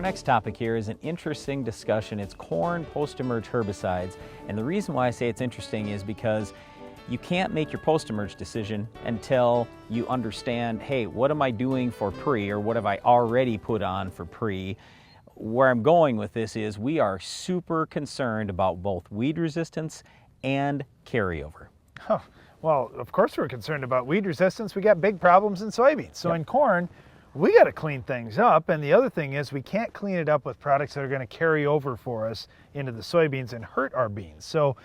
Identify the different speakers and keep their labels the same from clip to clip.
Speaker 1: next topic here is an interesting discussion. It's corn post-emerge herbicides. And the reason why I say it's interesting is because you can't make your post-emerge decision until you understand, hey, what am I doing for pre, or what have I already put on for pre? Where I'm going with this is we are super concerned about both weed resistance and carryover.
Speaker 2: Oh, well, of course we're concerned about weed resistance. We got big problems in soybeans. So in corn, we got to clean things up. And the other thing is we can't clean it up with products that are going to carry over for us into the soybeans and hurt our beans. So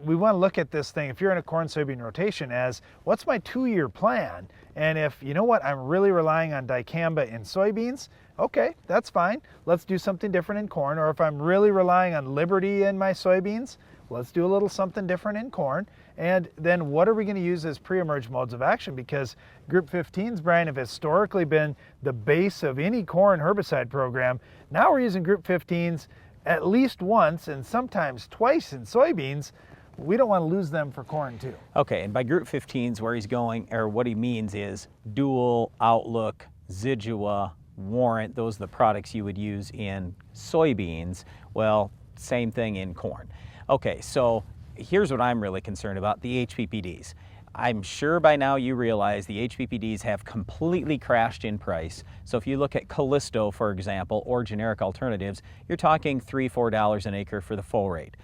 Speaker 2: we want to look at this thing, if you're in a corn soybean rotation, as what's my 2-year plan? And if, you know what, I'm really relying on dicamba in soybeans, okay, that's fine. Let's do something different in corn. Or if I'm really relying on Liberty in my soybeans, let's do a little something different in corn. And then what are we going to use as pre-emerge modes of action? Because group 15s, Brian, have historically been the base of any corn herbicide program. Now we're using group 15s at least once and sometimes twice in soybeans. We don't want to lose them for corn too.
Speaker 1: Okay, and by group 15s, where he's going, or what he means is Dual, Outlook, Zidua, Warrant. Those are the products you would use in soybeans. Well, same thing in corn. Okay, so here's what I'm really concerned about, the HPPDs. I'm sure by now you realize the HPPDs have completely crashed in price. So if you look at Callisto, for example, or generic alternatives, you're talking $3, $4 an acre for the full rate.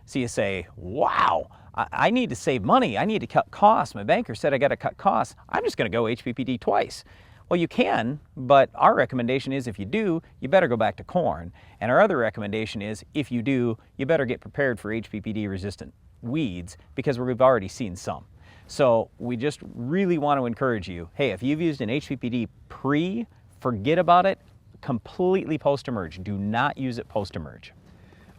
Speaker 1: So you say, wow, I need to save money. I need to cut costs. My banker said I got to cut costs. I'm just going to go HPPD twice. Well, you can, but our recommendation is if you do, you better go back to corn. And our other recommendation is if you do, you better get prepared for HPPD resistant weeds, because we've already seen some. So we just really want to encourage you, hey, if you've used an HPPD pre, forget about it, completely post-emerge. Do not use it post-emerge.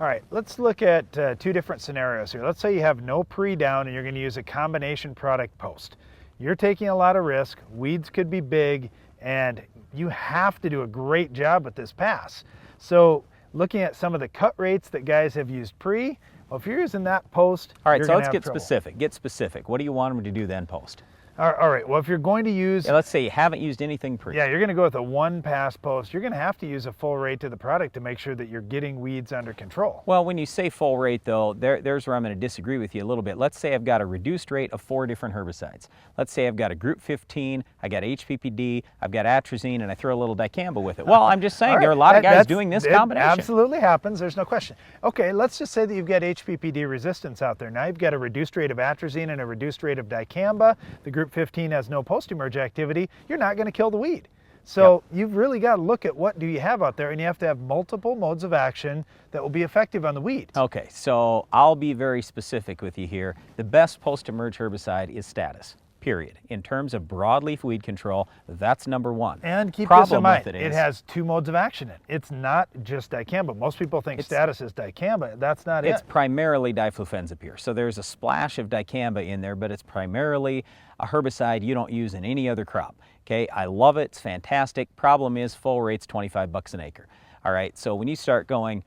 Speaker 2: All right, let's look at 2 different scenarios here. Let's say you have no pre down and you're going to use a combination product post. You're taking a lot of risk, weeds could be big, and you have to do a great job with this pass. So looking at some of the cut rates that guys have used pre, well, if you're using that post,
Speaker 1: all right, so let's
Speaker 2: get
Speaker 1: specific. Get specific. What do you want them to do then post?
Speaker 2: All right, well, if you're going to use...
Speaker 1: Yeah, let's say you haven't used anything pre.
Speaker 2: Yeah, you're going to go with a 1-pass post. You're going to have to use a full rate to the product to make sure that you're getting weeds under control.
Speaker 1: Well, when you say full rate, though, there's where I'm going to disagree with you a little bit. Let's say I've got a reduced rate of 4 different herbicides. Let's say I've got a group 15, I got HPPD, I've got atrazine, and I throw a little dicamba with it. Well, I'm just saying, there are a lot of guys doing this combination.
Speaker 2: It absolutely happens. There's no question. Okay, let's just say that you've got HPPD resistance out there. Now you've got a reduced rate of atrazine and a reduced rate of dicamba. The group 15 has no post-emerge activity. You're not going to kill the weed. So you've really got to look at what do you have out there, and you have to have multiple modes of action that will be effective on the weed.
Speaker 1: Okay, so I'll be very specific with you here. The best post-emerge herbicide is Status, period. In terms of broadleaf weed control, that's number 1.
Speaker 2: And keep this in mind, it has 2 modes of action in it. It's not just dicamba. Most people think Status is dicamba. That's not it.
Speaker 1: It's primarily diflufenzapyr. So there's a splash of dicamba in there, but it's primarily a herbicide you don't use in any other crop. Okay, I love it, it's fantastic. Problem is full rate's 25 bucks an acre. All right, so when you start going,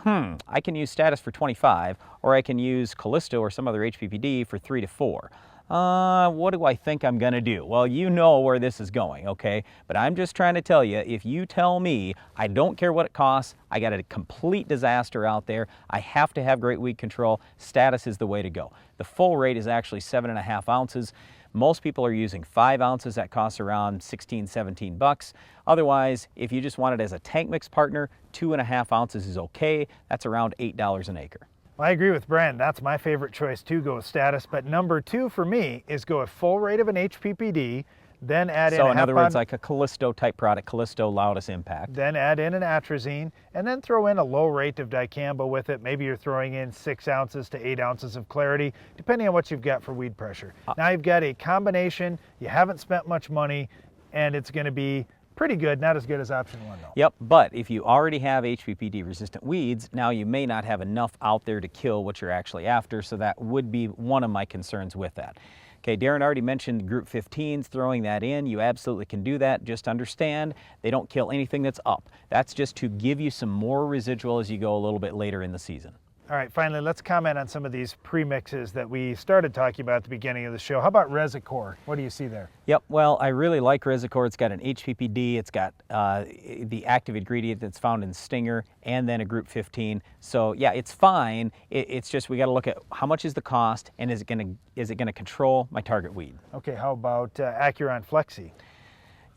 Speaker 1: I can use Status for 25, or I can use Callisto or some other HPPD for 3 to 4. What do I think I'm going to do? Well, you know where this is going, okay? But I'm just trying to tell you, if you tell me, I don't care what it costs, I got a complete disaster out there, I have to have great weed control, Status is the way to go. The full rate is actually 7.5 ounces. Most people are using 5 ounces. That costs around 16, 17 bucks. Otherwise, if you just want it as a tank mix partner, 2.5 ounces is okay. That's around $8 an acre.
Speaker 2: I agree with Brian. That's my favorite choice too, go with Status. But number 2 for me is go with full rate of an HPPD, then add in
Speaker 1: So in other words, like a Callisto type product, Callisto loudest impact.
Speaker 2: Then add in an atrazine, and then throw in a low rate of dicamba with it. Maybe you're throwing in 6 ounces to 8 ounces of Clarity, depending on what you've got for weed pressure. Now you've got a combination, you haven't spent much money, and it's going to be pretty good, not as good as option 1 though.
Speaker 1: Yep, but if you already have HPPD resistant weeds, now you may not have enough out there to kill what you're actually after, so that would be one of my concerns with that. Okay, Darren already mentioned group 15s, throwing that in. You absolutely can do that. Just understand they don't kill anything that's up. That's just to give you some more residual as you go a little bit later in the season.
Speaker 2: All right, finally, let's comment on some of these premixes that we started talking about at the beginning of the show. How about Resicor? What do you see there?
Speaker 1: Yep, well, I really like Resicor. It's got an HPPD, it's got the active ingredient that's found in Stinger, and then a group 15. So yeah, it's fine. It's just we got to look at how much is the cost, and is it gonna control my target weed?
Speaker 2: Okay, how about Acuron Flexi?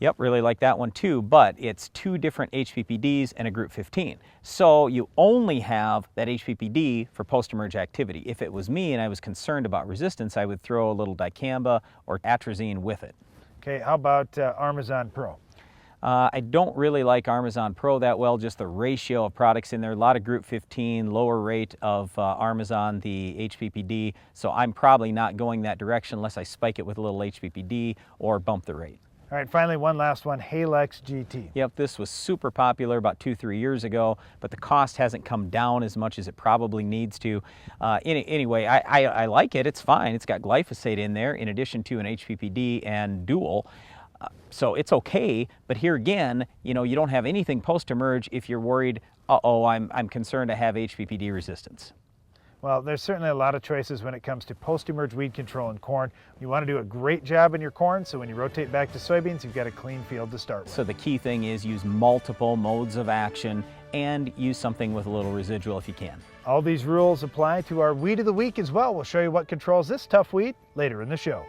Speaker 1: Yep, really like that one too, but it's 2 different HPPDs and a group 15. So you only have that HPPD for post-emerge activity. If it was me and I was concerned about resistance, I would throw a little dicamba or atrazine with it.
Speaker 2: Okay, how about Armazon Pro?
Speaker 1: I don't really like Armazon Pro that well, just the ratio of products in there. A lot of group 15, lower rate of Armazon, the HPPD, so I'm probably not going that direction unless I spike it with a little HPPD or bump the rate.
Speaker 2: All right, finally, one last one, Halex GT.
Speaker 1: Yep, this was super popular about 2-3 years ago, but the cost hasn't come down as much as it probably needs to. Anyway, I like it. It's fine. It's got glyphosate in there in addition to an HPPD and dual. So it's okay, but here again, you know, you don't have anything post-emerge if you're worried, uh-oh, I'm concerned I have HPPD resistance.
Speaker 2: Well, there's certainly a lot of choices when it comes to post-emerge weed control in corn. You want to do a great job in your corn, so when you rotate back to soybeans, you've got a clean field to start with.
Speaker 1: So the key thing is use multiple modes of action and use something with a little residual if you can.
Speaker 2: All these rules apply to our Weed of the Week as well. We'll show you what controls this tough weed later in the show.